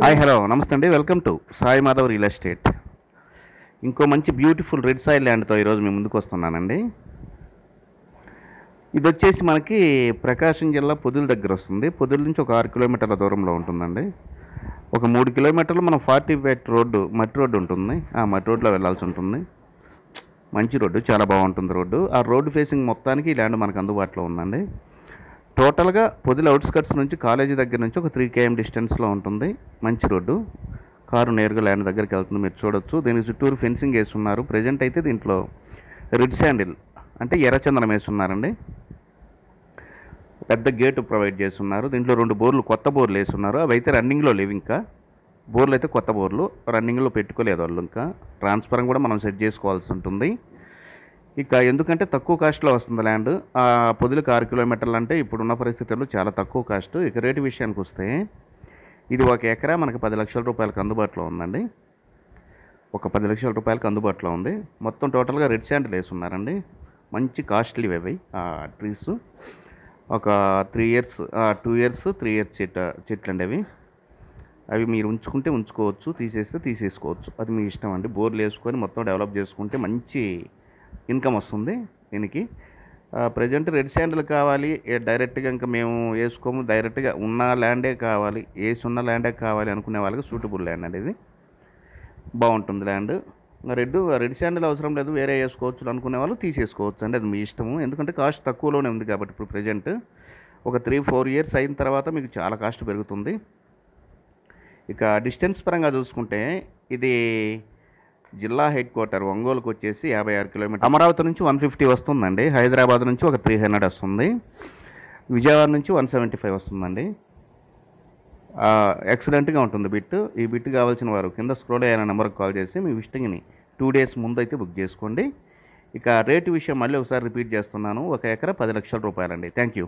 Hi hello నమస్తే అండి. Welcome to Sai Madhav real estate. ఇంకో మంచి బ్యూటిఫుల్ రెడ్ సాయిల్ ల్యాండ్తో ఈరోజు మేము ముందుకు వస్తున్నానండి. ఇది వచ్చేసి మనకి ప్రకాశం జిల్లా పొదిల దగ్గర వస్తుంది. పొదిల నుంచి ఒక 6 కిలోమీటర్ల దూరంలో ఉంటుందండి. ఒక 3 కిలోమీటర్లు మనం 40 ఫీట్ రోడ్డు, మట్టి రోడ్డు ఉంటుంది. ఆ మట్టి రోడ్లో వెళ్ళాల్సి ఉంటుంది. మంచి రోడ్డు, చాలా బాగుంటుంది రోడ్డు. ఆ రోడ్డు ఫేసింగ్ మొత్తానికి ఈ ల్యాండ్ మనకు అందుబాటులో ఉందండి. టోటల్గా పొదిల అవుట్స్కట్స్ నుంచి కాలేజీ దగ్గర నుంచి ఒక 3 km డిస్టెన్స్లో ఉంటుంది. మంచి రోడ్డు, కారు నేరుగా ల్యాండ్ దగ్గరికి వెళ్తుంది. మీరు చూడొచ్చు. దీనికి చుట్టూరు ఫెన్సింగ్ వేస్తున్నారు. ప్రజెంట్ అయితే దీంట్లో రెడ్ శాండిల్ అంటే ఎర్రచందనం వేస్తున్నారండి. పెద్ద గేటు ప్రొవైడ్ చేస్తున్నారు. దీంట్లో 2 బోర్లు, కొత్త బోర్లు వేస్తున్నారు. అవి అయితే రన్నింగ్లో లేవు. ఇంకా బోర్లు అయితే కొత్త బోర్లు రన్నింగ్లో పెట్టుకోలేదు వాళ్ళు. ఇంకా ట్రాన్స్ఫరం కూడా మనం సెట్ చేసుకోవాల్సి ఉంటుంది. ఇక ఎందుకంటే తక్కువ కాస్ట్లో వస్తుంది ల్యాండ్. పొదిలకు 6 కిలోమీటర్లు అంటే ఇప్పుడున్న పరిస్థితుల్లో చాలా తక్కువ కాస్ట్. ఇక రేటు విషయానికి వస్తే ఇది 1 ఎకరా మనకి 10 లక్షల రూపాయలకు అందుబాటులో ఉందండి. ఒక 10 లక్షల రూపాయలకు అందుబాటులో ఉంది. మొత్తం టోటల్గా రెడ్ శాండిల్ వేస్తున్నారండి. మంచి కాస్ట్లీ అవి ట్రీస్. ఒక 2 ఇయర్స్ 3 ఇయర్స్ చెట్లు అండి అవి. అవి మీరు ఉంచుకుంటే ఉంచుకోవచ్చు, తీసేస్తే తీసేసుకోవచ్చు. అది మీ ఇష్టం అండి. బోర్లు వేసుకొని మొత్తం డెవలప్ చేసుకుంటే మంచి ఇన్కమ్ వస్తుంది దీనికి. ప్రజెంట్ రెడ్ శాండిల్ కావాలి, డైరెక్ట్గా ఇంకా మేము వేసుకోము, డైరెక్ట్గా ఉన్న ల్యాండే కావాలి, ఉన్న ల్యాండే కావాలి అనుకునే వాళ్ళకి సూటబుల్ ల్యాండ్ అండి ఇది. బాగుంటుంది ల్యాండ్. రెడ్ శాండిల్ అవసరం లేదు, వేరే వేసుకోవచ్చు అనుకునే వాళ్ళు తీసేసుకోవచ్చు అండి. అది మీ ఇష్టము. ఎందుకంటే కాస్ట్ తక్కువలోనే ఉంది కాబట్టి ఇప్పుడు ప్రజెంట్ ఒక 3-4 ఇయర్స్ అయిన తర్వాత మీకు చాలా కాస్ట్ పెరుగుతుంది. ఇక డిస్టెన్స్ పరంగా చూసుకుంటే ఇది జిల్లా హెడ్ క్వార్టర్ ఒంగోలుకు వచ్చేసి 56 కిలోమీటర్. అమరావతి నుంచి 150 వస్తుందండి. హైదరాబాద్ నుంచి ఒక 300 వస్తుంది. విజయవాడ నుంచి 175 వస్తుందండి. ఎక్సలెంట్గా ఉంటుంది బిట్. ఈ బిట్ కావాల్సిన వారు కింద స్క్రోల్ అయిన నెంబర్కి కాల్ చేసి మీ విజిటింగ్ని 2 డేస్ ముందు అయితే బుక్ చేసుకోండి. ఇక రేటు విషయం మళ్ళీ ఒకసారి రిపీట్ చేస్తున్నాను. 1 ఎకరా 10 లక్షల రూపాయలండి. Thank you.